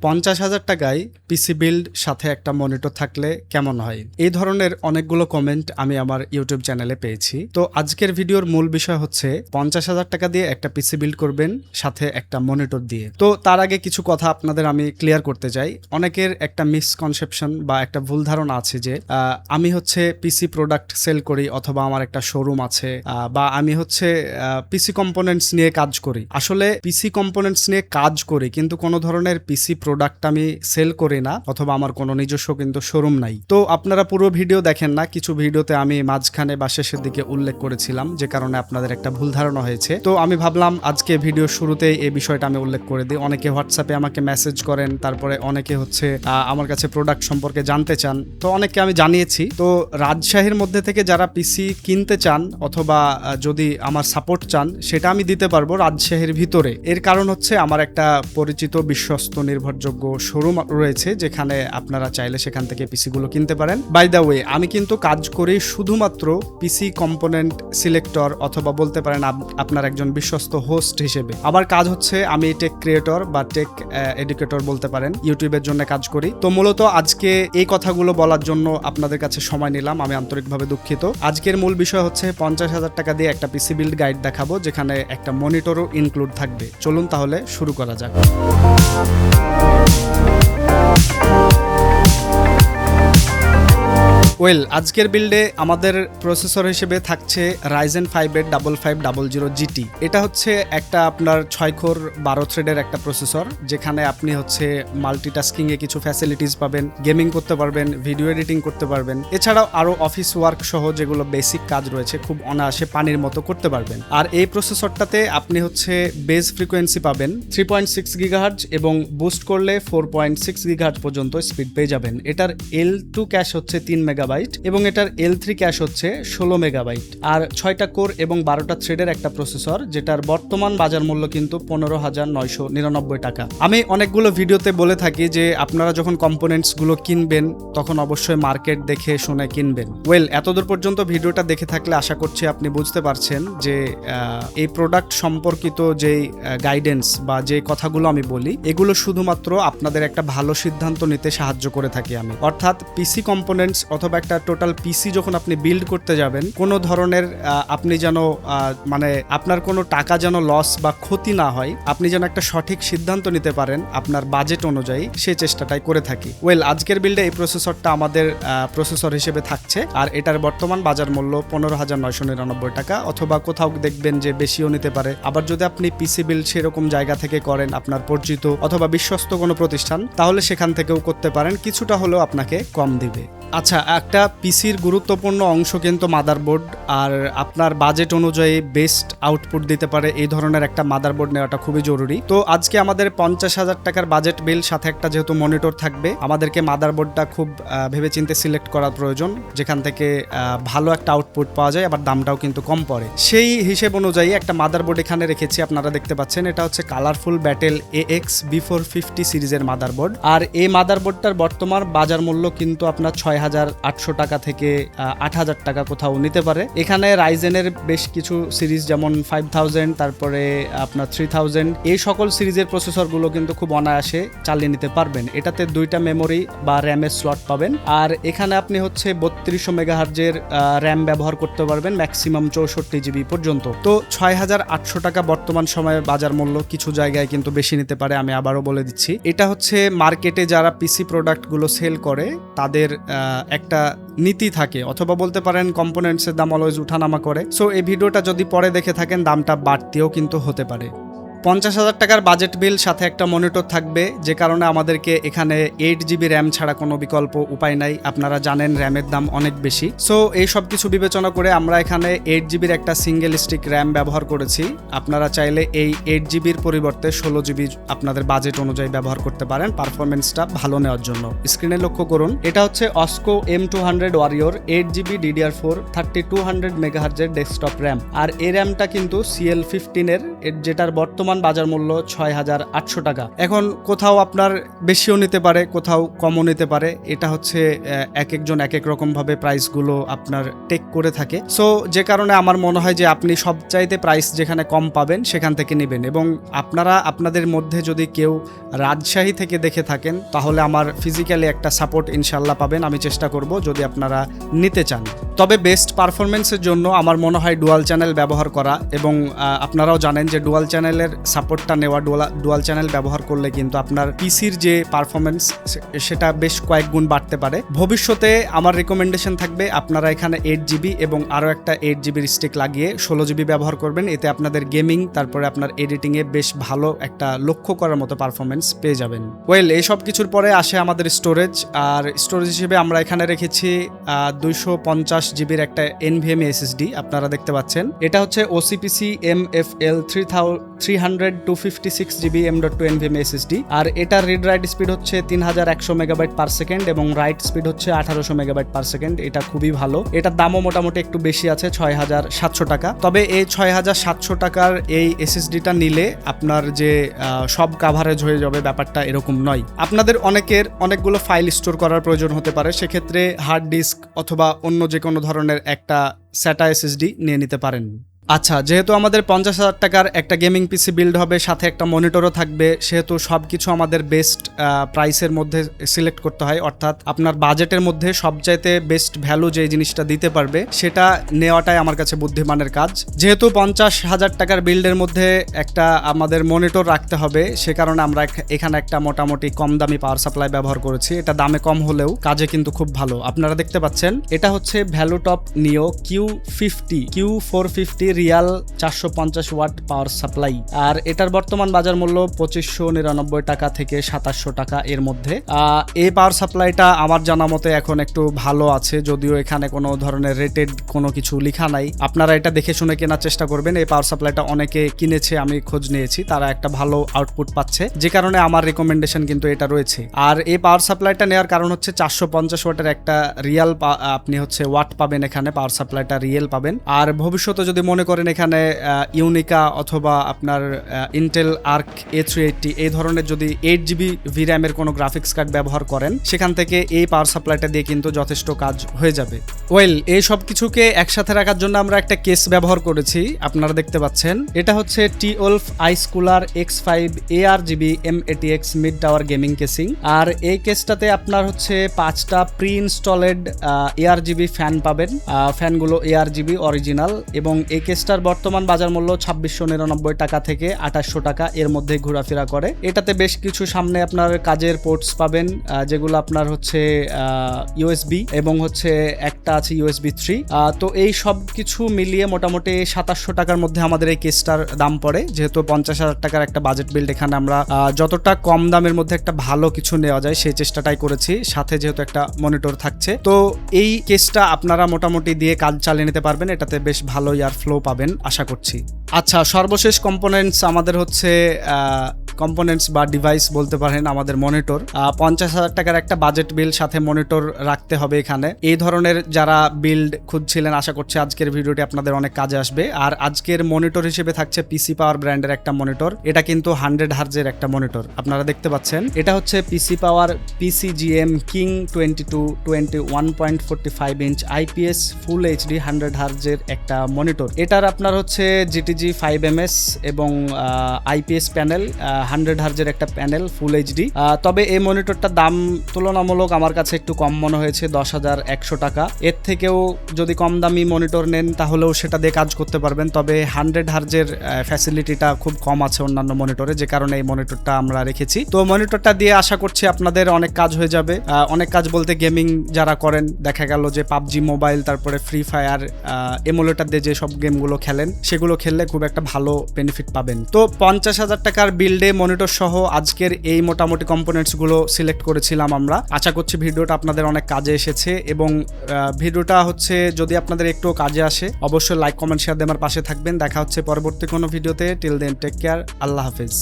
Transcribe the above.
50,000 টাকায় PC build সাথে একটা মনিটর থাকলে কেমন হয়? এই ধরনের অনেকগুলো কমেন্ট আমি আমার ইউটিউব চ্যানেলে পেয়েছি। তো আজকের ভিডিওর মূল বিষয় হচ্ছে 50,000 টাকা দিয়ে একটা পিসি বিল্ড করবেন সাথে একটা মনিটর দিয়ে। তো তার আগে কিছু কথা আপনাদের আমি ক্লিয়ার করতে চাই। অনেকের একটা মিসকনসেপশন বা একটা ভুল ধারণা আছে যে আমি হচ্ছে পিসি প্রোডাক্ট সেল করি অথবা আমার একটা শোরুম আছে বা আমি হচ্ছে পিসি কম্পোনেন্টস নিয়ে কাজ করি। আসলে পিসি কম্পোনেন্টস নিয়ে কাজ করি কিন্তু কোনো ধরনের পিসি প্রোডাক্ট আমি সেল করি না অথবা আমার কোনো নিজস্ব কিন্তু শোরুম নাই। তো আপনারা পুরো ভিডিও দেখেন না, কিছু ভিডিওতে আমি মাঝখানে বা শেষের দিকে উল্লেখ করেছিলাম, যে কারণে আপনাদের একটা ভুল ধারণা হয়েছে। তো আমি ভাবলাম আজকে ভিডিও শুরুতেই এই বিষয়টা আমি উল্লেখ করে দিই। অনেকে হোয়াটসঅ্যাপে আমাকে মেসেজ করেন, তারপরে অনেকে হচ্ছে আমার কাছে প্রোডাক্ট সম্পর্কে জানতে চান, তো অনেককে আমি জানিয়েছি। তো রাজশাহীর মধ্যে থেকে যারা পিসি কিনতে চান অথবা যদি আমার সাপোর্ট চান সেটা আমি দিতে পারবো রাজশাহীর ভিতরে। এর কারণ হচ্ছে আমার একটা পরিচিত বিশ্বস্ত নির্ভরযোগ্য শোরুম রয়েছে যেখানে আপনারা চাইলে সেখান থেকে পিসিগুলো কিনতে পারেন। বাই দ্য ওয়ে, আমি কিন্তু কাজ করি শুধুমাত্র পিসি কম্পোনেন্ট সিলেক্টর অথবা বলতে পারেন আপনার একজন বিশ্বস্ত হোস্ট হিসেবে। আবার কাজ হচ্ছে আমি টেক ক্রিয়েটর বা টেক এডুকেটর বলতে পারেন, ইউটিউবের জন্য কাজ করি। তো মূলত আজকে এই কথাগুলো বলার জন্য আপনাদের কাছে সময় নিলাম, আমি আন্তরিকভাবে দুঃখিত। আজকের মূল বিষয় হচ্ছে 50,000 টাকা দিয়ে একটা পিসি বিল্ড গাইড দেখাবো যেখানে একটা মনিটরও ইনক্লুড থাকবে। চলুন তাহলে শুরু করা যাক। ওয়েল, আজকের বিল্ডে আমাদের প্রসেসর হিসেবে থাকছে Ryzen 5 5500 GT। এটা হচ্ছে একটা আপনার 6 কোর 12 থ্রেডের একটা প্রসেসর যেখানে আপনি হচ্ছে মাল্টিটাস্কিং এ কিছু ফ্যাসিলিটিস পাবেন, গেমিং করতে পারবেন, ভিডিও এডিটিং করতে পারবেন, এছাড়াও আরো অফিস ওয়ার্ক সহ যেগুলো বেসিক কাজ রয়েছে খুব অনায়াসে পানির মতো করতে পারবেন। আর এই প্রসেসরটাতে আপনি হচ্ছে বেস ফ্রিকোয়েন্সি পাবেন 3.6 GHz এবং বুস্ট করলে 4.6 GHz পর্যন্ত স্পিড পেয়ে যাবেন। এটার L2 ক্যাশ হচ্ছে 3 মেগাবাইট এবং এটার L3 ক্যাশ হচ্ছে 16 মেগাবাইট। আর 6টা কোর এবং 12টা থ্রেডের একটা প্রসেসর যেটার বর্তমান বাজার মূল্য কিন্তু 15,999 টাকা। আমি অনেকগুলো ভিডিওতে বলে থাকি যে আপনারা যখন কম্পোনেন্টস গুলো কিনবেন তখন অবশ্যই মার্কেট দেখে শুনে কিনবেন। ওয়েল, এতদূর পর্যন্ত ভিডিওটা দেখে থাকলে আশা করছি আপনি বুঝতে পারছেন যে এই প্রোডাক্ট সম্পর্কিত যে গাইডেন্স বা যে কথাগুলো আমি বলি এগুলো শুধুমাত্র আপনাদের একটা ভালো সিদ্ধান্ত নিতে সাহায্য করে থাকি আমি। অর্থাৎ পিসি কম্পোনেন্টস অথবা একটা টোটাল পিসি যখন আপনি বিল্ড করতে যাবেন কোনো ধরনের আপনি যেন মানে আপনার কোনো টাকা যেন লস বা ক্ষতি না হয়, আপনি যেন একটা সঠিক সিদ্ধান্ত নিতে পারেন আপনার বাজেট অনুযায়ী, সেই চেষ্টাটাই করে থাকি। ওয়েল, আজকের বিল্ডে এই প্রসেসরটা আমাদের প্রসেসর হিসেবে থাকছে আর এটার বর্তমান বাজার মূল্য 15,999 টাকা, অথবা কোথাও দেখবেন যে বেশিও নিতে পারে। আবার যদি আপনি পিসি বিল্ড সেরকম জায়গা থেকে করেন আপনার পরিচিত অথবা বিশ্বস্ত কোনো প্রতিষ্ঠান, তাহলে সেখান থেকেও করতে পারেন, কিছুটা হলেও আপনাকে কম দিবে। আচ্ছা, একটা পিসির গুরুত্বপূর্ণ অংশ কিন্তু মাদারবোর্ড, আর আপনার বাজেট অনুযায়ী বেস্ট আউটপুট দিতে পারে এই ধরনের একটা মাদারবোর্ড নেওয়াটা খুবই জরুরি। তো আজকে আমাদের 50,000 টাকার বাজেট বিল সাথে একটা যেহেতু মনিটর থাকবে, আমাদেরকে মাদারবোর্ডটা খুব ভেবেচিন্তে সিলেক্ট করার প্রয়োজন যেখান থেকে ভালো একটা আউটপুট পাওয়া যায়, আবার দামটাও কিন্তু কম পড়ে। সেই হিসেব অনুযায়ী একটা মাদারবোর্ড এখানে রেখেছি, আপনারা দেখতে পাচ্ছেন। এটা হচ্ছে কালারফুল ব্যাটেল AX B450 সিরিজের মাদারবোর্ড। আর এই মাদারবোর্ডটার বর্তমান বাজার মূল্য কিন্তু আপনার 6,800 টাকা থেকে 8,000 টাকা কোথাও নিতে পারে। এখানে রাইজেনের বেশ কিছু সিরিজ যেমন 5000, তারপরে আপনার 3000, এই সকল সিরিজের প্রসেসরগুলো কিন্তু খুব অনায়াসে চালিয়ে নিতে পারবেন। এটাতে 2টা মেমোরি বা র্যামের স্লট পাবেন, আর এখানে আপনি হচ্ছে 3200 মেগাহার্জের র্যাম ব্যবহার করতে পারবেন, ম্যাক্সিমাম 64 GB পর্যন্ত। তো 6,800 টাকা বর্তমান সময়ে বাজার মূল্য, কিছু জায়গায় কিন্তু বেশি নিতে পারে, আমি আবারও বলে দিচ্ছি। এটা হচ্ছে মার্কেটে যারা পিসি প্রোডাক্টগুলো সেল করে তাদের একটা নীতি থাকে, অথবা বলতে পারেন কম্পোনেন্টসের দাম অলওয়েজ উঠানামা করে। সো এই ভিডিওটা যদি পরে দেখে থাকেন দামটা বাড়তেও কিন্তু হতে পারে। 50,000 টাকার বাজেট বিল সাথে একটা মনিটর থাকবে, যে কারণে আমাদেরকে এখানে 8 GB র্যাম ছাড়া কোনো বিকল্প উপায় নাই। আপনারা জানেন র্যামের দাম অনেক বেশি। সো এই সব কিছু বিবেচনা করে আমরা এখানে 8 GBর একটা সিঙ্গেল স্টিক র্যাম ব্যবহার করেছি। আপনারা চাইলে এই 8 GBর পরিবর্তে 16 GB আপনাদের বাজেট অনুযায়ী ব্যবহার করতে পারেন পারফরমেন্সটা ভালো নেওয়ার জন্য। স্ক্রিনে লক্ষ্য করুন, এটা হচ্ছে অস্কো M200 ওয়ারিয়র 8 GB DDR4 3200 মেগাহার্জের ডেস্কটপ র্যাম। আর এই র্যামটা কিন্তু CL15 এর, যেটার বর্তমান বর্তমান বাজার মূল্য 6,800 টাকা। এখন কোথাও আপনার বেশিও নিতে পারে, কোথাও কমও নিতে পারে, এটা হচ্ছে এক একজন এক এক রকমভাবে প্রাইসগুলো আপনার টেক করে থাকে। সো যে কারণে আমার মনে হয় যে আপনি সবচাইতে প্রাইস যেখানে কম পাবেন সেখান থেকে নেবেন। এবং আপনারা আপনাদের মধ্যে যদি কেউ রাজশাহী থেকে দেখে থাকেন তাহলে আমার ফিজিক্যালি একটা সাপোর্ট ইনশাল্লাহ পাবেন, আমি চেষ্টা করব যদি আপনারা নিতে চান। তবে বেস্ট পারফরমেন্সের জন্য আমার মনে হয় ডুয়াল চ্যানেল ব্যবহার করা, এবং আপনারাও জানেন যে ডুয়াল চ্যানেলের সাপোর্টটা নেওয়া, ডুয়াল চ্যানেল ব্যবহার করলে কিন্তু আপনার পিসির যে পারফরমেন্স সেটা বেশ কয়েক গুণ বাড়তে পারে। ভবিষ্যতে আমার রিকমেন্ডেশন থাকবে আপনারা এখানে 8GB এবং আরও একটা 8GBর স্টিক লাগিয়ে 16GB ব্যবহার করবেন। এতে আপনাদের গেমিং তারপরে আপনার এডিটিংয়ে বেশ ভালো একটা লক্ষ্য করার মতো পারফরমেন্স পেয়ে যাবেন। এই সব কিছুর পরে আসে আমাদের স্টোরেজ, আর স্টোরেজ হিসেবে আমরা এখানে রেখেছি 250GBর একটা NVMe SSD। আপনারা দেখতে পাচ্ছেন এটা হচ্ছে OCPC MFL 300 256GB M.2 NVMe SSD, আর এটার রিড রাইট স্পিড হচ্ছে 3100 মেগাবাইট পার সেকেন্ড এবং রাইট স্পিড হচ্ছে 1800 মেগাবাইট পার সেকেন্ড। এটা খুবই ভালো। এটার দামও মোটামুটি একটু বেশি আছে, 6,700 টাকা। তবে এই 6,700 টাকার এই SSDটা নিলে আপনার যে সব কাভারেজ হয়ে যাবে ব্যাপারটা এরকম নয়। আপনাদের অনেকের অনেকগুলো ফাইল স্টোর করার প্রয়োজন হতে পারে, সেক্ষেত্রে হার্ড ডিস্ক অথবা অন্য যে কোনো ধরনের একটা SATA SSD নিয়ে নিতে পারেন। আচ্ছা, যেহেতু আমাদের 50,000 টাকার একটা গেমিং পিসি বিল্ড হবে, সাথে একটা মনিটরও থাকবে, সেহেতু সব কিছু আমাদের বেস্ট প্রাইসের মধ্যে সিলেক্ট করতে হয়, অর্থাৎ আপনার বাজেটের মধ্যে সবচাইতে বেস্ট ভ্যালু যে জিনিসটা দিতে পারবে সেটা নেওয়াটাই আমার কাছে বুদ্ধিমানের কাজ। যেহেতু 50,000 টাকার বিল্ডের মধ্যে একটা আমাদের মনিটর রাখতে হবে, সে কারণে আমরা এখানে একটা মোটামুটি কম দামি পাওয়ার সাপ্লাই ব্যবহার করেছি। এটা দামে কম হলেও কাজে কিন্তু খুব ভালো। আপনারা দেখতে পাচ্ছেন এটা হচ্ছে Valuetop Neo Q450 real 450 watt power supply, আর এটার বর্তমান বাজার মূল্য 2599 টাকা থেকে 2700 টাকা এর মধ্যে। এই পাওয়ার সাপ্লাইটা আমার জানা মতে এখন একটু ভালো আছে, যদিও এখানে কোনো ধরনের রেটেড কোনো কিছু লেখা নাই। আপনারা এটা দেখে শুনে কেনার চেষ্টা করবেন। এই পাওয়ার সাপ্লাইটা অনেকে কিনেছে, আমি খোঁজ নিয়েছি, তারা একটা ভালো আউটপুট পাচ্ছে, যে কারণে আমার রিকমেন্ডেশন কিন্তু এটা রয়েছে। আর এই পাওয়ার সাপ্লাইটা নেওয়ার কারণ হচ্ছে 450 ওয়াটের একটা রিয়েল আপনি হচ্ছে ওয়াট পাবেন, এখানে পাওয়ার সাপ্লাইটা রিয়েল পাবেন। আর ভবিষ্যতে যদি মনে করেন এখানে ইউনিকা অথবা আপনার ইন্টেল আর্ক A380 এই ধরনের যদি 8GB VRAM এর কোনো গ্রাফিক্স কার্ড ব্যবহার করেন, সেখান থেকে এই পাওয়ার সাপ্লাইটা দিয়ে কিন্তু যথেষ্ট কাজ হয়ে যাবে। এই সব কিছুকে একসাথে রাখার জন্য আমরা একটা কেস ব্যবহার করেছি, আপনারা দেখতে পাচ্ছেন। এটা হচ্ছে T-Wolf Ice Cooler X5 ARGB M80X mid tower gaming casing. আর এই কেসটাতে আপনার হচ্ছে 5টা প্রি ইনস্টলেড ARGB ফ্যান পাবেন। ফ্যানগুলো ARGB অরিজিনাল, এবং এই কেসটার বর্তমান বাজার মূল্য 2699 টাকা থেকে 2800 টাকা এর মধ্যে ঘোরাফেরা করে। এটাতে বেশ কিছু সামনে আপনার কাজের পোর্টস পাবেন, যেগুলো আপনার হচ্ছে USB এবং হচ্ছে একটা আছে USB 3। তো এই সব কিছু মিলিয়ে মোটামুটি 2700 টাকার মধ্যে আমাদের এই কেসটার দাম পড়ে। যেহেতু 50,000 টাকার একটা বাজেট বিল্ড, এখানে আমরা যতটা কম দামের মধ্যে একটা ভালো কিছু নেওয়া যায় সেই চেষ্টাটাই করেছি, সাথে যেহেতু একটা মনিটর থাকছে। তো এই কেসটা আপনারা মোটামুটি দিয়ে কাজ চালিয়ে নিতে পারবেন, এটাতে বেশ ভালো ইয়ার ফ্লো পাবেন আশা করছি। আচ্ছা, সর্বশেষ কম্পোনেন্টস আমাদের হচ্ছে কম্পোনেন্টস বা ডিভাইস বলতে পারেন আমাদের মনিটর। 50,000 টাকার একটা বাজেট বিল, সাথে মনিটর রাখতে হবে এখানে। এই ধরনের যারা বিল্ড খুঁজছিলেন, আশা করছি আজকের ভিডিওটি আপনাদের অনেক কাজে আসবে। আর আজকের মনিটর হিসেবে থাকছে পিসি পাওয়ার ব্র্যান্ডের একটা মনিটর। এটা কিন্তু 100 হার্জের একটা মনিটর, আপনারা দেখতে পাচ্ছেন। এটা হচ্ছে পিসি পাওয়ার PCGM King 2145 ইঞ্চ IPS ফুল HD 100 হার্জের একটা মনিটর। এটার আপনার হচ্ছে GTG 5ms এবং IPS প্যানেল, 100 হার্জের একটা প্যানেল, ফুল HD। তবে এই মনিটরটার দাম তুলনামূলক আমার কাছে একটু কম মনে হয়েছে, 10,100 টাকা। এর থেকেও যদি কম দামি মনিটর নেন তাহলেও সেটা দিয়ে কাজ করতে পারবেন, তবে 100 হার্জের ফ্যাসিলিটিটা খুব কম আছে অন্যান্য মনিটরে, যে কারণে এই মনিটরটা আমরা রেখেছি। তো মনিটরটা দিয়ে আশা করছি আপনাদের অনেক কাজ হয়ে যাবে। অনেক কাজ বলতে গেমিং যারা করেন, দেখা গেল যে পাবজি মোবাইল, তারপরে ফ্রি ফায়ার, এমুলেটর দিয়ে যে সব গেমগুলো খেলেন সেগুলো খেললে খুব একটা ভালো বেনিফিট পাবেন। তো 50,000 টাকার বিল্ডে মনিটর সহ আজকের এই মোটামুটি কম্পোনেন্টসগুলো সিলেক্ট করেছিলাম আমরা। আশা করছি ভিডিওটা আপনাদের অনেক কাজে এসেছে, এবং ভিডিওটা হচ্ছে যদি আপনাদের একটু কাজে আসে অবশ্যই লাইক কমেন্ট শেয়ার দিয়ে আমার পাশে থাকবেন। দেখা হচ্ছে পরবর্তী কোনো ভিডিওতে। টিল দেন টেক কেয়ার, আল্লাহ হাফেজ।